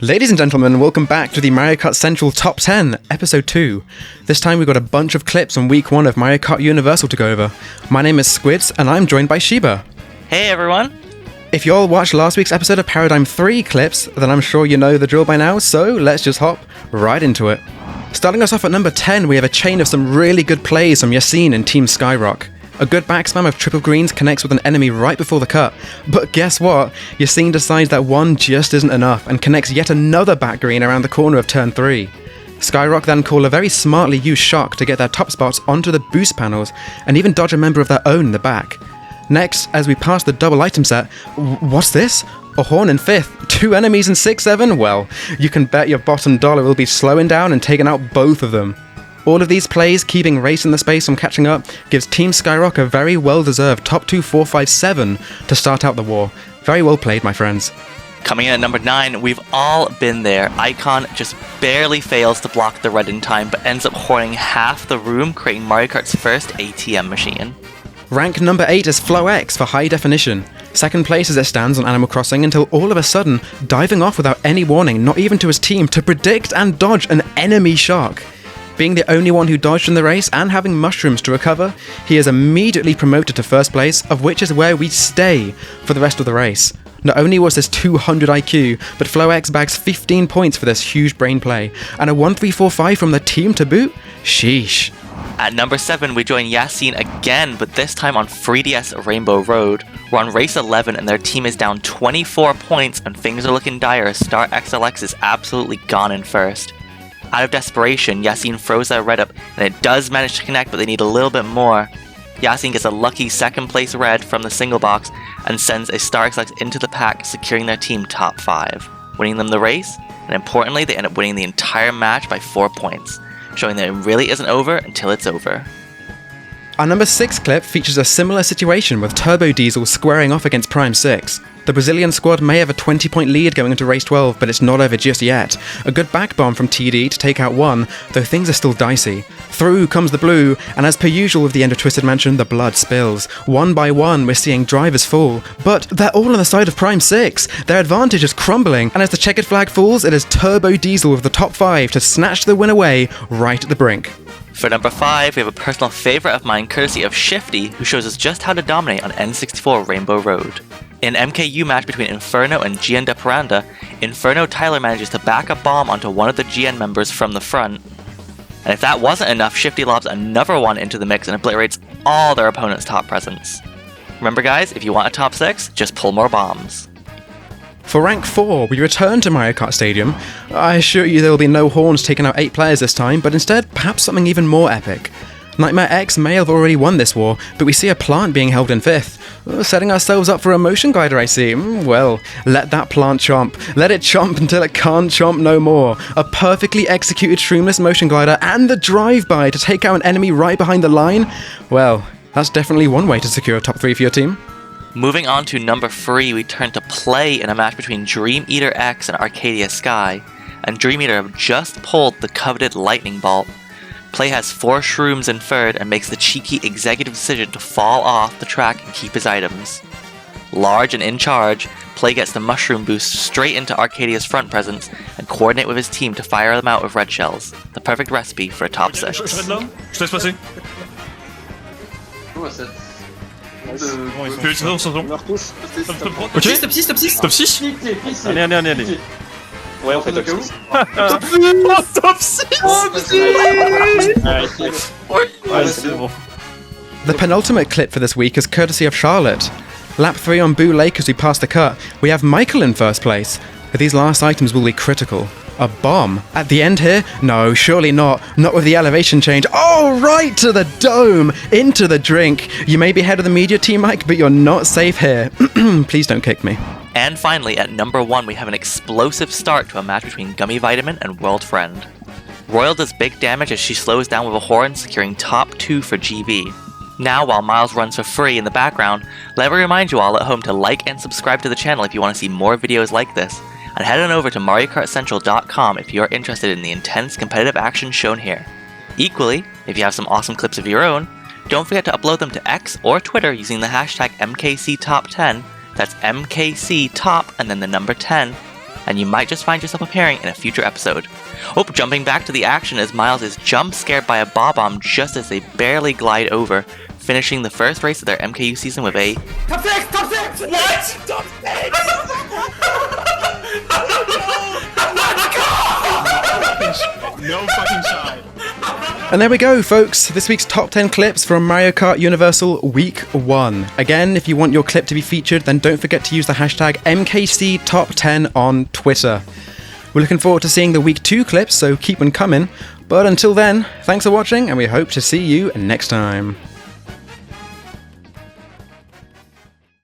Ladies and gentlemen, welcome back to the Mario Kart Central Top 10, Episode 2. This time we've got a bunch of clips from Week 1 of Mario Kart Universal to go over. My name is Squidz, and I'm joined by Shiba. Hey everyone! If you all watched last week's episode of Paradigm 3 clips, then I'm sure you know the drill by now, so let's just hop right into it. Starting us off at number 10, we have a chain of some really good plays from Yassin and Team Skyrock. A good backspam of triple greens connects with an enemy right before the cut, but guess what? Yassin decides that one just isn't enough and connects yet another back green around the corner of turn 3. Skyrock then call a very smartly used shock to get their top spots onto the boost panels and even dodge a member of their own in the back. Next, as we pass the double item set, what's this? A horn in 5th, 2 enemies in 6-7? Well, you can bet your bottom dollar will be slowing down and taking out both of them. All of these plays, keeping race in the space from catching up, gives Team Skyrock a very well-deserved top 2, 4, 5, 7 to start out the war. Very well played, my friends. Coming in at number 9, we've all been there. Icon just barely fails to block the red in time, but ends up horning half the room, creating Mario Kart's first ATM machine. Rank number 8 is FlowX for high definition. Second place as it stands on Animal Crossing until all of a sudden, diving off without any warning, not even to his team, to predict and dodge an enemy shock. Being the only one who dodged in the race and having mushrooms to recover, he is immediately promoted to first place, of which is where we stay for the rest of the race. Not only was this 200 IQ, but FlowX bags 15 points for this huge brain play, and a 1-3-4-5 from the team to boot? Sheesh. At number 7, we join Yassin again, but this time on 3DS Rainbow Road. We're on race 11 and their team is down 24 points and things are looking dire as Star XLX is absolutely gone in first. Out of desperation, Yassin throws their red up, and it does manage to connect, but they need a little bit more. Yassin gets a lucky second place red from the single box, and sends a Star XLX into the pack, securing their team top 5, winning them the race, and importantly, they end up winning the entire match by 4 points, showing that it really isn't over until it's over. Our number 6 clip features a similar situation with Turbo Diesel squaring off against Prime 6. The Brazilian squad may have a 20-point lead going into race 12, but it's not over just yet. A good back bomb from TD to take out one, though things are still dicey. Through comes the blue, and as per usual with the end of Twisted Mansion, the blood spills. One by one, we're seeing drivers fall, but they're all on the side of Prime 6. Their advantage is crumbling, and as the checkered flag falls, it is Turbo Diesel with the top 5 to snatch the win away right at the brink. For number 5, we have a personal favourite of mine courtesy of Shifty, who shows us just how to dominate on N64 Rainbow Road. In an MKU match between Inferno and GN de Paranda, Inferno Tyler manages to back a bomb onto one of the GN members from the front. And if that wasn't enough, Shifty lobs another one into the mix and obliterates all their opponent's top presents. Remember guys, if you want a top 6, just pull more bombs. For rank 4, we return to Mario Kart Stadium. I assure you there will be no horns taking out 8 players this time, but instead, perhaps something even more epic. Nightmare X may have already won this war, but we see a plant being held in 5th. Setting ourselves up for a motion glider, I see. Well, let that plant chomp. Let it chomp until it can't chomp no more. A perfectly executed shroomless motion glider and the drive-by to take out an enemy right behind the line. Well, that's definitely one way to secure a top 3 for your team. Moving on to number 3, we turn to play in a match between Dream Eater X and Arcadia Sky, and Dream Eater have just pulled the coveted lightning bolt. Play has 4 shrooms in third and makes the cheeky executive decision to fall off the track and keep his items. Large and in charge, Play gets the mushroom boost straight into Arcadia's front presence and coordinate with his team to fire them out with red shells. The perfect recipe for a top 6. Ok, stop 6. Allez. Ouais, on fait top 6. Top 6. Ouais, c'est bon. The penultimate clip for this week is courtesy of Charlotte. Lap 3 on Boo Lake as we pass the cut, we have MicheL in first place. But these last items will be critical. A bomb? At the end here? No, surely not. Not with the elevation change. Oh, right to the dome! Into the drink. You may be head of the media team, Mike, but you're not safe here. Please don't kick me. And finally, at number 1, we have an explosive start to a match between Gummy Vitamin and World Friend. Royal does big damage as she slows down with a horn, securing top 2 for GV. Now, while Miles runs for free in the background, let me remind you all at home to like and subscribe to the channel if you want to see more videos like this, and head on over to mariokartcentral.com if you are interested in the intense competitive action shown here. Equally, if you have some awesome clips of your own, don't forget to upload them to X or Twitter using the hashtag MKCTop10, that's MKCTop and then the number 10, and you might just find yourself appearing in a future episode. Oh, jumping back to the action as Miles is jump scared by a bob-omb just as they barely glide over, finishing the first race of their MKU season with a Top 6! Top 6! What? Top 6! No fucking shot. And there we go, folks. This week's top 10 clips from Mario Kart Universal Week 1. Again, if you want your clip to be featured, then don't forget to use the hashtag MKCTop10 on Twitter. We're looking forward to seeing the Week 2 clips, so keep them coming. But until then, thanks for watching, and we hope to see you next time.